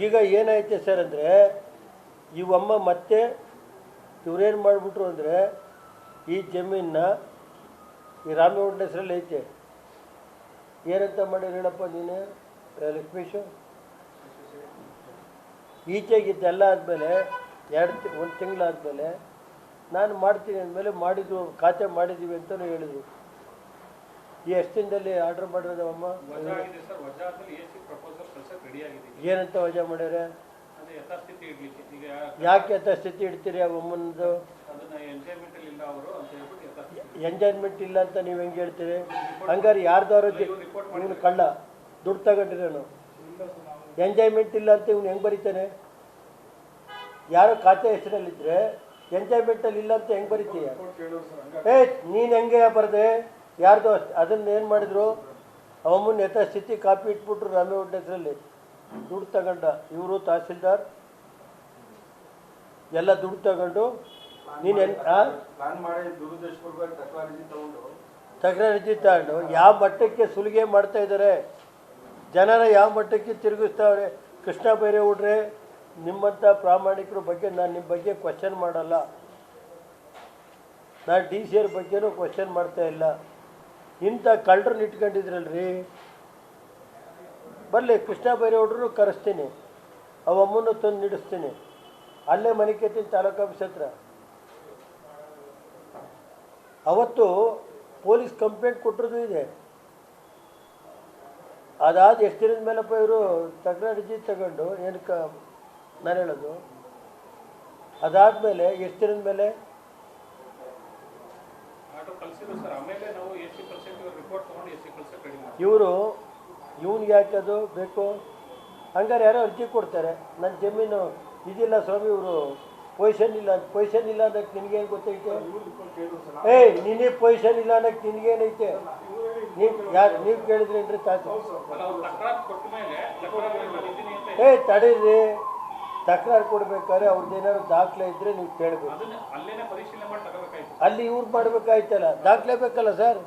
ಈಗ ಏನಾಯ್ತು ಸರ್ ಅಂದರೆ ಇವಮ್ಮ ಮತ್ತೆ ಇವ್ರೇನು ಮಾಡಿಬಿಟ್ರು ಅಂದರೆ ಈ ಜಮೀನನ್ನ ಈ ರಾಮೇಗೌಡನ ಹೆಸರಲ್ಲಿ ಐತೆ. ಏನಂತ ಮಾಡಿ ಹೇಳಪ್ಪ ನೀನು ಲಕ್ಷ್ಮೀಶು? ಈಚೆಗಿದ್ದೆಲ್ಲ ಆದಮೇಲೆ ಒಂದು ತಿಂಗಳಾದಮೇಲೆ ನಾನು ಮಾಡ್ತೀನಿ ಅಂದಮೇಲೆ ಮಾಡಿದ್ದು ಖಾತೆ ಮಾಡಿದ್ದೀವಿ ಅಂತಲೂ ಹೇಳಿದ್ರು. ಈ ಎಷ್ಟು ದಿನದಲ್ಲಿ ಆರ್ಡ್ರ್ ಮಾಡಿರೋದವಮ್ಮ? ಏನಂತ ವಜಾ ಮಾಡ್ಯಾರ? ಯಾಕೆ ಯಥಾಸ್ಥಿತಿ ಇಡ್ತೀರಿ ಅವಮ್ಮನದು? ಎಂಜಾಯ್ಮೆಂಟ್ ಇಲ್ಲ ಅಂತ ನೀವು ಹೆಂಗೆ ಹೇಳ್ತೀರಿ? ಹಂಗಾರೆ ಯಾರ್ದಾರು ಇವನು ಕಳ್ಳ ದುಡ್ಡು ತಗೊಂಡಿರೋನು. ಎಂಜಾಯ್ಮೆಂಟ್ ಇಲ್ಲ ಅಂತ ಇವನು ಹೆಂಗೆ ಬರೀತಾನೆ? ಯಾರೋ ಖಾತೆ ಹೆಸರಲ್ಲಿದ್ದರೆ ಎಂಜಾಯ್ಮೆಂಟಲ್ಲಿ ಇಲ್ಲ ಅಂತ ಹೆಂಗೆ ಬರೀತೀಯ? ನೀನು ಹೆಂಗೆ ಬರದೆ ಯಾರ್ದು ಅದನ್ನು ಏನು ಮಾಡಿದ್ರು? ಅವಮ್ಮನ ಯಥಾಸ್ಥಿತಿ ಕಾಪಿ ಇಟ್ಬಿಟ್ರು ರಾಮೇಗೌಡ ಹೆಸರಲ್ಲಿ. ದುಡ್ಡು ತಗೊಂಡ ಇವರು ತಹಸೀಲ್ದಾರ್ ಎಲ್ಲ ದುಡ್ಡು ತಗೊಂಡು ನೀನು ತಕರಾರು ತಗೊಂಡು ಯಾವ ಮಟ್ಟಕ್ಕೆ ಸುಲಿಗೆ ಮಾಡ್ತಾ ಇದ್ದಾರೆ, ಜನರ ಯಾವ ಮಟ್ಟಕ್ಕೆ ತಿರುಗಿಸ್ತಾವ್ರೆ. ಕೃಷ್ಣ ಬೈರೇಗೌಡ್ರೆ, ನಿಮ್ಮಂಥ ಪ್ರಾಮಾಣಿಕರ ಬಗ್ಗೆ ನಾನು ನಿಮ್ಮ ಬಗ್ಗೆ ಕ್ವಶನ್ ಮಾಡಲ್ಲ. ನಾನು ಡಿ ಸಿ ಅವ್ರ ಬಗ್ಗೆನೂ ಕ್ವಶನ್ ಮಾಡ್ತಾ ಇಲ್ಲ. ಇಂಥ ಕಳ್ಳರನ್ನ ಇಟ್ಕೊಂಡಿದ್ರಲ್ರಿ, ಬರಲಿ ಕೃಷ್ಣ ಬೈರೇಗೌಡರು ಕರೆಸ್ತೀನಿ, ಅವಮ್ಮನ್ನು ತಂದು ನಿಡಿಸ್ತೀನಿ. ಅಲ್ಲೇ ಮನೆ ಕೆತ್ತೀನಿ ತಾಲೂಕು ಆಫೀಸ್ ಹತ್ರ. ಅವತ್ತು ಪೊಲೀಸ್ ಕಂಪ್ಲೇಂಟ್ ಕೊಟ್ಟಿರೋದು ಇದೆ. ಅದಾದ ಎಷ್ಟು ದಿನದ ಮೇಲಪ್ಪ ಇವರು ತಕರಾರು ತಗೊಂಡು ಏನಕ್ಕೆ ನಾನು ಹೇಳೋದು? ಅದಾದಮೇಲೆ ಎಷ್ಟು ದಿನದ ಮೇಲೆ ಇವನಿಗೆ ಯಾಕೆ ಅದು ಬೇಕು? ಹಂಗಾರೆ ಯಾರೋ ಅರ್ಜಿ ಕೊಡ್ತಾರೆ, ನನ್ನ ಜಮೀನು ಇದಿಲ್ಲ ಸ್ವಾಮಿ, ಇವರು ಪೊಸಿಷನ್ ಇಲ್ಲ ಅನ್ನೋಕ್ಕೆ ನಿನಗೇನು ಗೊತ್ತೈತೆ? ನಿನಗೆ ಪೊಸಿಷನ್ ಇಲ್ಲ ಅನ್ನೋಕ್ಕೆ ನಿನಗೇನೈತೆ? ನೀವು ಕೇಳಿದ್ರೇನ್ರಿ ತಾತು? ತಡೀರಿ, ತಕರಾರು ಕೊಡ್ಬೇಕಾದ್ರೆ ಅವ್ರದ್ದೇನಾದ್ರು ದಾಖಲೆ ಇದ್ದರೆ ನೀವು ಕೇಳಬೇಕು. ಅಲ್ಲಿ ಇವ್ರು ಮಾಡಬೇಕಾಯ್ತಲ್ಲ, ದಾಖಲೆ ಬೇಕಲ್ಲ ಸರ್.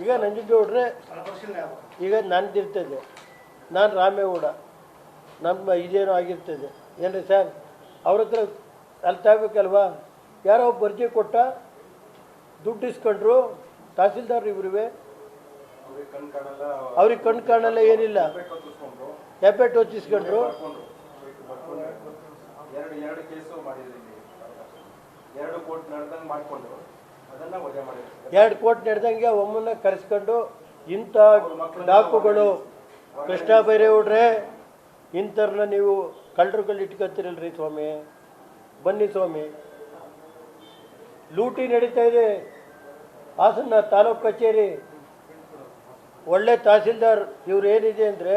ಈಗ ನಂಜುಗೌಡ್ರೆ, ಈಗ ನಂದಿರ್ತದೆ, ನಾನು ರಾಮೇಗೌಡ, ನಮ್ಮ ಇದೇನೋ ಆಗಿರ್ತದೆ ಏನ್ರಿ ಸರ್, ಅವ್ರ ಹತ್ರ ಅಲ್ಲಿ ತಗೋಬೇಕಲ್ವಾ? ಯಾರೋ ಒಬ್ಬ ಅರ್ಜಿ ಕೊಟ್ಟ, ದುಡ್ಡು ಇಸ್ಕೊಂಡ್ರು, ತಹಸೀಲ್ದಾರ್ ಇವರುವೆ, ಅವ್ರಿಗೆ ಕಣ್ಣು ಕಾಣಲ್ಲ, ಏನಿಲ್ಲ, ಎಫೆಕ್ಟ್ ಹೊಚ್ಚಿಸ್ಕೊಂಡ್ರು. ಎರಡು ಕೋರ್ಟ್ ನಡೆದಂಗೆ ಒಮ್ಮನ್ನ ಕರೆಸ್ಕೊಂಡು ಇಂಥ ಡಾಕುಗಳು ಕೃಷ್ಣ ಬೈರೇಗೌಡ್ರೆ ಇಂಥವ್ರನ್ನ ನೀವು ಕಳ್ಳರುಗಳು ಇಟ್ಕೊತೀರಲ್ರಿ ಸ್ವಾಮಿ. ಬನ್ನಿ ಸ್ವಾಮಿ, ಲೂಟಿ ನಡೀತಾ ಇದೆ ಹಾಸನ ತಾಲೂಕು ಕಚೇರಿ. ಒಳ್ಳೆ ತಹಸೀಲ್ದಾರ್ ಇವ್ರು ಏನಿದೆ ಅಂದರೆ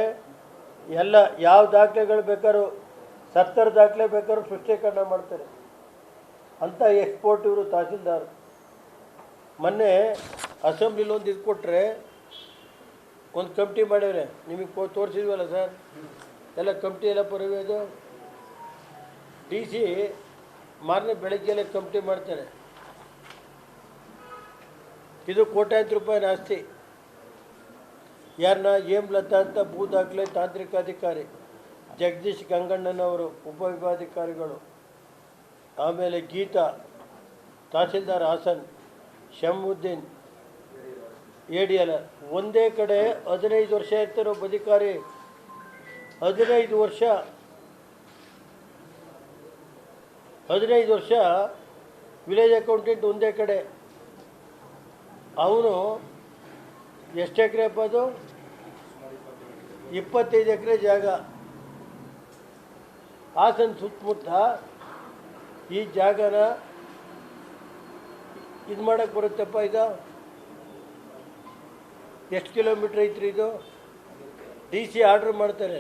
ಎಲ್ಲ ಯಾವ ದಾಖಲೆಗಳು ಬೇಕಾದ್ರೂ 70 ದಾಖಲೆ ಬೇಕಾದ್ರೂ ಸೃಷ್ಟೀಕರಣ ಮಾಡ್ತಾರೆ ಅಂಥ ಎಕ್ಸ್ಪೋರ್ಟ್ ಇವರು ತಹಸೀಲ್ದಾರ್. ಮೊನ್ನೆ ಅಸೆಂಬ್ಲಿಲಿ ಒಂದು ಇದು ಕೊಟ್ಟರೆ ಒಂದು ಕಮಿಟಿ ಮಾಡ್ಯಾರೆ, ನಿಮಗೆ ತೋರಿಸಿದ್ವಲ್ಲ ಸರ್, ಎಲ್ಲ ಕಮಿಟಿ ಎಲ್ಲ ಪರವೇದು. ಡಿ ಸಿ ಮಾರನೇ ಬೆಳಗ್ಗೆಲ್ಲ ಕಮಿಟಿ ಮಾಡ್ತಾರೆ. ಇದು ಕೋಟ್ಯಾಂತರ ರೂಪಾಯಿ ಆಸ್ತಿ. ಯಾರನ್ನ ಹೇಮಲತಾ ಅಂತ ಭೂ ದಾಖಲೆ ತಾಂತ್ರಿಕಾಧಿಕಾರಿ, ಜಗದೀಶ್ ಗಂಗಣ್ಣನವರು ಉಪವಿಭಾಗಾಧಿಕಾರಿಗಳು, ಆಮೇಲೆ ಗೀತಾ ತಹಸೀಲ್ದಾರ್ ಹಾಸನ್, ಶಮುದ್ದೀನ್ ADL. ಒಂದೇ ಕಡೆ 15 ವರ್ಷ ಇರ್ತಾರೋ ಅಧಿಕಾರಿ, 15 ವರ್ಷ ವಿಲೇಜ್ ಅಕೌಂಟೆಂಟ್ ಒಂದೇ ಕಡೆ. ಅವನು ಎಷ್ಟು ಎಕರೆ ಅಪ್ಪ? ಅದು 25 ಎಕರೆ ಜಾಗ. ಹಾಸನ ಸುತ್ತಮುತ್ತ ಈ ಜಾಗನ ಇದು ಮಾಡೋಕ್ಕೆ ಬರುತ್ತಪ್ಪ. ಇದು ಎಷ್ಟು ಕಿಲೋಮೀಟ್ರ್ ಐತ್ರಿ ಇದು? ಡಿ ಸಿ ಆರ್ಡ್ರ್ ಮಾಡ್ತಾರೆ.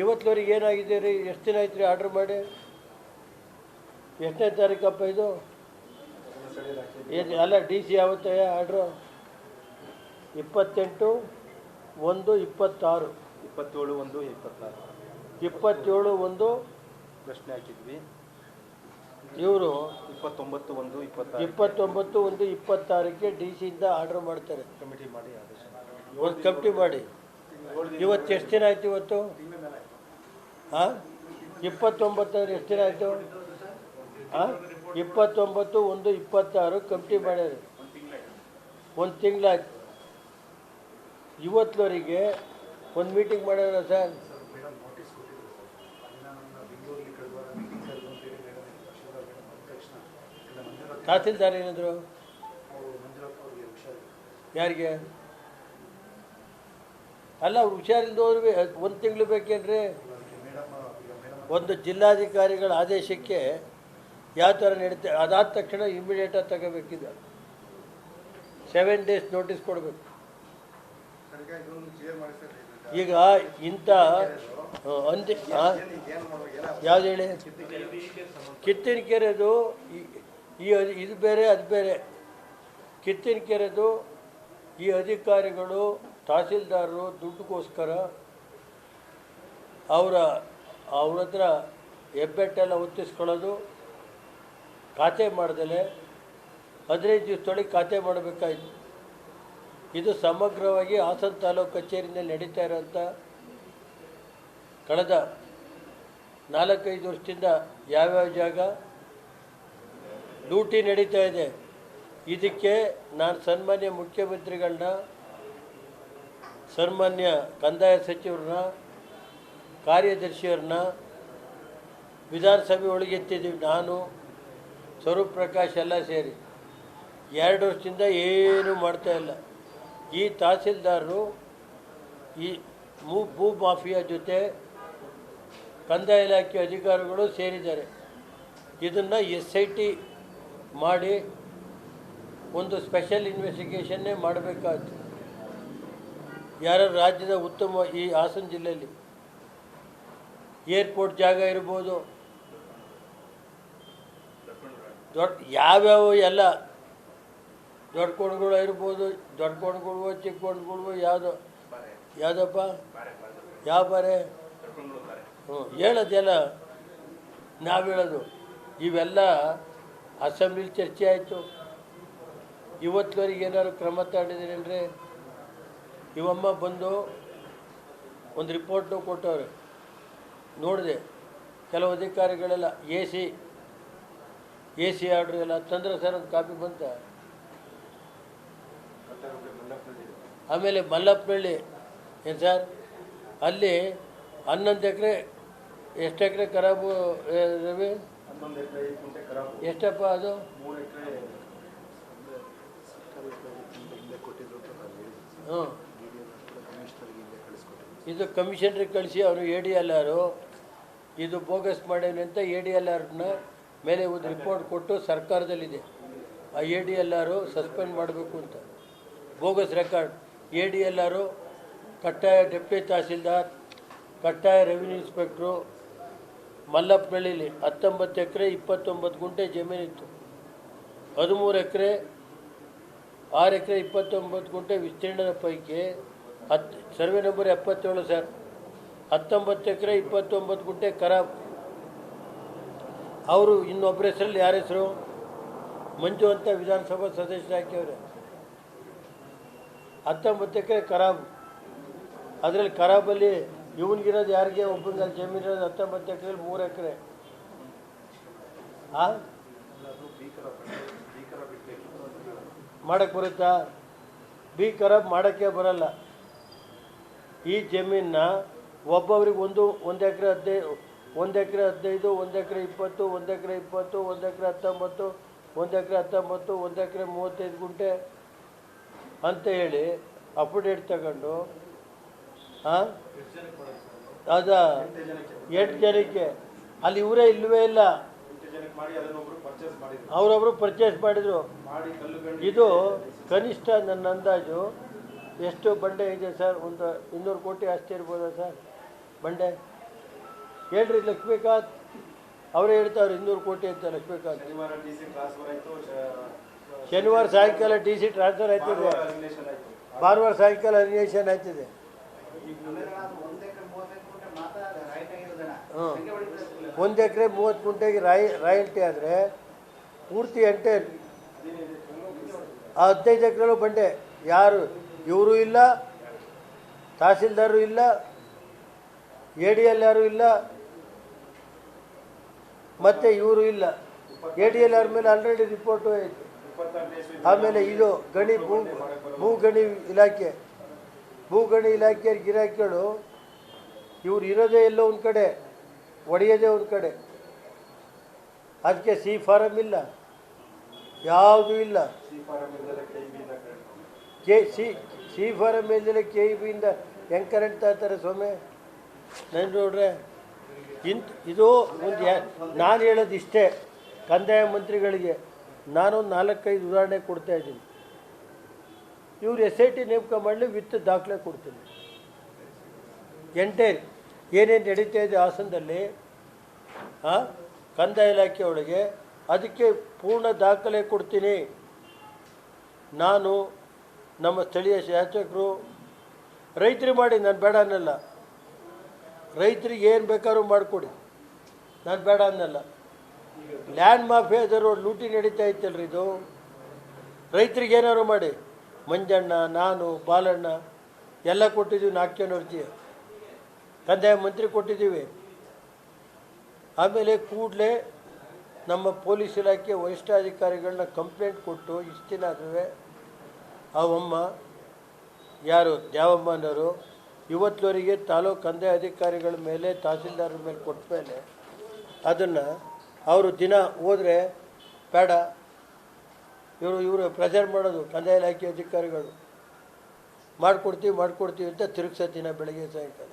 ಇವತ್ತುವರೆಗೆ ಏನಾಗಿದೆ ರೀ? ಎಷ್ಟು ದಿನ ಆಯ್ತು ರೀ ಆರ್ಡ್ರ್ ಮಾಡಿ? ಎಷ್ಟನೇ ತಾರೀಕಪ್ಪ ಇದು? ಅಲ್ಲ, ಡಿ ಸಿ ಯಾವತ್ತ ಆರ್ಡ್ರು? 28/1/26. 27/1 ಪ್ರಶ್ನೆ ಹಾಕಿದ್ವಿ. ಇವರು 29/1/26ಕ್ಕೆ ಡಿ ಸಿಯಿಂದ ಆರ್ಡ್ರ್ ಮಾಡ್ತಾರೆ. ಕಮಿಟಿ ಮಾಡಿ ಒಂದು ಕಮಿಟಿ ಮಾಡಿ ಇವತ್ತು ಎಷ್ಟು ದಿನ ಆಯ್ತು ಇವತ್ತು? ಹಾಂ, 29 ಅಂದ್ರೆ ಎಷ್ಟು ದಿನ ಆಯಿತು? ಹಾಂ, 29/1/26 ಕಂಪ್ನಿ ಮಾಡ್ಯಾರ. ಒಂದು ತಿಂಗಳಾಯ್ತು. ಇವತ್ತುವರೆಗೆ ಒಂದು ಮೀಟಿಂಗ್ ಮಾಡ್ಯಾರ ಸರ್. ತಹಸೀಲ್ದಾರ್ ಏನಾದ್ರು? ಯಾರಿಗೆ? ಅಲ್ಲ, ಅವ್ರು ಹುಷಾರಿಲ್ದವ್ರಿಗೆ 1 ತಿಂಗಳು ಬೇಕೇನ್ರಿ? ಒಂದು ಜಿಲ್ಲಾಧಿಕಾರಿಗಳ ಆದೇಶಕ್ಕೆ ಯಾವ ಥರ ನಡೀತೆ, ಅದಾದ ತಕ್ಷಣ ಇಮಿಡಿಯೇಟಾಗಿ ತಗೋಬೇಕಿದೆ. 7 ಡೇಸ್ ನೋಟಿಸ್ ಕೊಡಬೇಕು. ಈಗ ಇಂಥ ಯಾವ್ದು ಹೇಳಿ? ಕಿತ್ತಿನ ಕೆರೆದು ಇದು ಬೇರೆ, ಅದು ಬೇರೆ. ಕಿತ್ತಿನ ಕೆರೆದು ಈ ಅಧಿಕಾರಿಗಳು ತಹಸೀಲ್ದಾರರು ದುಡ್ಡುಗೋಸ್ಕರ ಅವ್ರ ಹತ್ರ ಹೆಬ್ಬೆಟ್ಟೆಲ್ಲ ಒತ್ತಿಸ್ಕೊಳ್ಳೋದು, ಖಾತೆ ಮಾಡ್ದಲೆ 15 ದಿವಸದೊಳಗೆ ಖಾತೆ ಮಾಡಬೇಕಾಯ್ತು. ಇದು ಸಮಗ್ರವಾಗಿ ಹಾಸನ ತಾಲೂಕು ಕಚೇರಿಯಿಂದ ನಡೀತಾ ಇರೋಂಥ ಕಳೆದ 4-5 ವರ್ಷದಿಂದ ಯಾವ್ಯಾವ ಜಾಗ ಲೂಟಿ ನಡೀತಾ ಇದೆ. ಇದಕ್ಕೆ ನಾನು ಸನ್ಮಾನ್ಯ ಮುಖ್ಯಮಂತ್ರಿಗಳನ್ನ, ಸನ್ಮಾನ್ಯ ಕಂದಾಯ ಸಚಿವರನ್ನ, ಕಾರ್ಯದರ್ಶಿಯವ್ರನ್ನ ವಿಧಾನಸಭೆ ಒಳಗೆತ್ತಿದ್ದೀವಿ. ನಾನು, ಸ್ವರೂಪ್ ಪ್ರಕಾಶ್ ಎಲ್ಲ ಸೇರಿ 2 ವರ್ಷದಿಂದ ಏನೂ ಮಾಡ್ತಾಯಿಲ್ಲ. ಈ ತಹಸೀಲ್ದಾರರು ಈ ಭೂ ಮಾಫಿಯಾ ಜೊತೆ ಕಂದಾಯ ಇಲಾಖೆ ಅಧಿಕಾರಿಗಳು ಸೇರಿದ್ದಾರೆ. ಇದನ್ನು SIT ಮಾಡಿ ಒಂದು ಸ್ಪೆಷಲ್ ಇನ್ವೆಸ್ಟಿಗೇಷನ್ನೇ ಮಾಡಬೇಕಾಯ್ತು. ಯಾರು ರಾಜ್ಯದ ಉತ್ತಮ ಈ ಹಾಸನ ಜಿಲ್ಲೆಯಲ್ಲಿ ಏರ್ಪೋರ್ಟ್ ಜಾಗ ಇರ್ಬೋದು, ದೊಡ್ಡ ಯಾವ್ಯಾವ ಎಲ್ಲ ದೊಡ್ಡ ಕೋಣಗಳು ಇರ್ಬೋದು, ದೊಡ್ಡ ಕೋಣಗಳು, ಚಿಕ್ಕ ಕೋಣಗಳು, ಯಾವುದಪ್ಪ ಯಾವ ಬಾರೆ ಹೇಳೋದೆಲ್ಲ ನಾವು ಹೇಳೋದು. ಇವೆಲ್ಲ ಅಸೆಂಬ್ಲಿಲಿ ಚರ್ಚೆ ಆಯಿತು. ಇವತ್ತುವರೆಗೆ ಏನಾದ್ರು ಕ್ರಮ ತಗೊಂಡಿದ್ದೀರೇನ್ರಿ? ಇವಮ್ಮ ಬಂದು ಒಂದು ರಿಪೋರ್ಟ್ನು ಕೊಟ್ಟವ್ರೆ, ನೋಡಿದೆ. ಕೆಲವು ಅಧಿಕಾರಿಗಳೆಲ್ಲ ಎ ಸಿ ಆರ್ಡ್ರ್ ಎಲ್ಲ ತಂದ್ರೆ ಸರ್, ಒಂದು ಕಾಪಿ ಬಂತ. ಆಮೇಲೆ ಮಲ್ಲಪ್ಪನಹಳ್ಳಿ ಏನು ಸರ್, ಅಲ್ಲಿ 11 ಎಕರೆ, ಎಷ್ಟು ಎಕರೆ ಖರಾಬು ರವಿ? ಎಷ್ಟಪ್ಪ ಅದು? ಹ್ಞೂ, ಇದು ಕಮಿಷನರಿಗೆ ಕಳಿಸಿ ಅವರು ADLR ಇದು ಬೋಗಸ್ ಮಾಡೇನಿ ಅಂತ ADLRನ ಮೇಲೆ ಒಂದು ರಿಪೋರ್ಟ್ ಕೊಟ್ಟು ಸರ್ಕಾರದಲ್ಲಿದೆ. ಆ ADLR ಸಸ್ಪೆಂಡ್ ಮಾಡಬೇಕು ಅಂತ. Bogus record. ADLR ಕಟ್ಟಾಯ ಡೆಪ್ಟಿ ತಹಸೀಲ್ದಾರ್, ಕಟ್ಟಾಯ ರೆವಿನ್ಯೂ ಇನ್ಸ್ಪೆಕ್ಟ್ರು. ಮಲ್ಲಪ್ಪನಹಳ್ಳಿಲಿ 19 ಎಕರೆ 29 ಗುಂಟೆ ಜಮೀನಿತ್ತು. 13 ಎಕರೆ 6 ಎಕರೆ 29 ಗುಂಟೆ ವಿಸ್ತೀರ್ಣದ ಪೈಕಿ ಸರ್ವೆ ನಂಬರ್ 77 ಸರ್, 19 ಎಕರೆ 29 ಗುಂಟೆ ಖರಾಬ್. ಅವರು ಇನ್ನೊಬ್ಬರ ಹೆಸರಲ್ಲಿ ಯಾರ ಹೆಸರು? ಮಂಜು ಅಂತ ವಿಧಾನಸಭಾ ಸದಸ್ಯರು ಹಾಕಿವ್ರೆ. 19 ಎಕರೆ ಖರಾಬ್. ಅದರಲ್ಲಿ ಖರಾಬಲ್ಲಿ ಇವನಿಗಿರೋದು ಯಾರಿಗೆ? ಒಬ್ಬನಿಗೆ ಜಮೀನಿರೋದು 19 ಎಕರೆಯಲ್ಲಿ 3 ಎಕರೆ. ಮಾಡೋಕ್ಕೆ ಬರುತ್ತಾ? ಬಿ ಖರಾಬ್ ಮಾಡೋಕ್ಕೆ ಬರಲ್ಲ. ಈ ಜಮೀನನ್ನ ಒಬ್ಬೊಬ್ರಿಗೆ 1 ಎಕರೆ 15, 1 ಎಕರೆ 15, 1 ಎಕರೆ 20, 1 ಎಕರೆ 20, 1 ಎಕರೆ 19, 1 ಎಕರೆ 19, 1 ಎಕರೆ 35 ಗುಂಟೆ ಅಂತ ಹೇಳಿ ಅಪ್ಡೇಟ್ ತಗೊಂಡು ಅದ 8 ಜನಕ್ಕೆ ಅಲ್ಲಿ ಇವರೇ ಇಲ್ಲವೇ ಇಲ್ಲ, ಅವರೊಬ್ಬರು ಪರ್ಚೇಸ್ ಮಾಡಿದರು. ಇದು ಕನಿಷ್ಠ ನನ್ನ ಅಂದಾಜು ಎಷ್ಟು ಬಂಡೆ ಇದೆ ಸರ್? ಒಂದು 200 ಕೋಟಿ ಆಸ್ತಿ ಇರ್ಬೋದಾ ಸರ್ ಬಂಡೆ? ಹೇಳ್ರಿ ಲಕ್ಷ್ಮೀಕಾಂತ್, ಅವರೇ ಹೇಳ್ತಾವ್ರೆ 200 ಕೋಟಿ ಅಂತ. ಲಕ್ಷ್ಮೀಕಾಂತ್ ಶನಿವಾರ ಸಾಯಂಕಾಲ DC ಟ್ರಾನ್ಸ್ಫರ್ ಆಯ್ತಿದೆ, ಭಾನುವಾರ ಸಾಯಂಕಾಲ ಅಲಿನೇಷನ್ ಆಯ್ತಿದೆ. ಹ್ಞೂ, 1 ಎಕರೆ 30 ಗುಂಟೆಗೆ ರಾಯಲ್ಟಿ ಆದರೆ ಪೂರ್ತಿ ಎಂಟೇರ್ 15 ಎಕರೆಲ್ಲೂ ಬಂಡೆ. ಯಾರು ಇವರು ಇಲ್ಲ, ತಹಸೀಲ್ದಾರು ಇಲ್ಲ, ಎ ಡಿ ಎಲ್ ಯಾರು ಇಲ್ಲ, ಮತ್ತು ಇವರು ಇಲ್ಲ. ಎ ಡಿ ಎಲ್ ಆರ್ ಮೇಲೆ ಆಲ್ರೆಡಿ ರಿಪೋರ್ಟು ಆಯಿತು. ಆಮೇಲೆ ಇದು ಭೂಗಣಿ ಇಲಾಖೆ ಗಿರಾಕಿಗಳು ಇವ್ರು ಇರೋದೇ ಎಲ್ಲೋ ಒಂದು ಕಡೆ, ಒಡೆಯೋದೇ ಒಂದು ಕಡೆ. ಅದಕ್ಕೆ ಸಿ ಫಾರಮ್ ಇಲ್ಲ, ಯಾವುದೂ ಇಲ್ಲ. ಸಿ ಫಾರಮ್ ಇಲ್ದಿಲ್ಲ ಕೆ ಇ ಬಿಯಿಂದ ಹೆಂಗೆ ಕರೆಂಟ್ ತರ್ತಾರೆ ಸ್ವಾಮಿ? ನಾನು ನೋಡ್ರೆ ಇದು ಒಂದು ನಾನು ಹೇಳೋದು ಇಷ್ಟೇ, ಕಂದಾಯ ಮಂತ್ರಿಗಳಿಗೆ ನಾನೊಂದು 4-5 ಉದಾಹರಣೆ ಕೊಡ್ತಾಯಿದ್ದೀನಿ. ಇವರು SIT ನೇಮಕ ಮಾಡಲಿ, ವಿತ್ ದಾಖಲೆ ಕೊಡ್ತೀನಿ. ಎಂಟೈರ್ ಏನೇನು ನಡೀತಾ ಇದೆ ಹಾಸನದಲ್ಲಿ ಕಂದಾಯ ಇಲಾಖೆ ಒಳಗೆ, ಅದಕ್ಕೆ ಪೂರ್ಣ ದಾಖಲೆ ಕೊಡ್ತೀನಿ. ನಾನು ನಮ್ಮ ಸ್ಥಳೀಯ ಶಾಸಕರು ರೈತರಿಗೆ ಮಾಡಿ, ನಾನು ಬೇಡ ಅನ್ನಲ್ಲ. ರೈತರಿಗೆ ಏನು ಬೇಕಾದ್ರೂ ಮಾಡಿಕೊಡಿ, ನಾನು ಬೇಡ ಅನ್ನಲ್ಲ. ಲ್ಯಾಂಡ್ ಮಾಫಿಯಾದರು ಲೂಟಿ ನಡೀತಾ ಇತ್ತಲ್ರಿ, ಇದು ರೈತರಿಗೆ ಏನಾದ್ರು ಮಾಡಿ. ಮಂಜಣ್ಣ, ನಾನು, ಬಾಲಣ್ಣ ಎಲ್ಲ ಕೊಟ್ಟಿದ್ದೀವಿ. 4 ಜನ ಅರ್ಜಿ ಕಂದಾಯ ಮಂತ್ರಿ ಕೊಟ್ಟಿದ್ದೀವಿ. ಆಮೇಲೆ ಕೂಡಲೇ ನಮ್ಮ ಪೊಲೀಸ್ ಇಲಾಖೆ ವರಿಷ್ಠಾಧಿಕಾರಿಗಳನ್ನ ಕಂಪ್ಲೇಂಟ್ ಕೊಟ್ಟು ಇಷ್ಟು ದಿನ ಆದ್ರೂ ಅವಮ್ಮ ಯಾರು ದ್ಯಾವಮ್ಮನವರು ಇವತ್ತುವರೆಗೆ ತಾಲೂಕು ಕಂದಾಯ ಅಧಿಕಾರಿಗಳ ಮೇಲೆ, ತಹಸೀಲ್ದಾರರ ಮೇಲೆ ಕೊಟ್ಟ ಮೇಲೆ ಅದನ್ನು ಅವರು ದಿನ ಹೋದರೆ ಬೇಡ, ಇವರು ಪ್ರೆಷರ್ ಮಾಡೋದು. ಕಂದಾಯ ಇಲಾಖೆ ಅಧಿಕಾರಿಗಳು ಮಾಡಿಕೊಡ್ತೀವಿ ಅಂತ ತಿರುಗಿಸೋ ದಿನ ಬೆಳಗ್ಗೆ ಸಾಯಂಕಾಲ.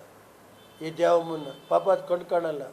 ಈ ದ್ಯಾವಮ್ಮನ ಪಾಪ ಅದು ಕಣ್ಣು ಕಾಣಲ್ಲ.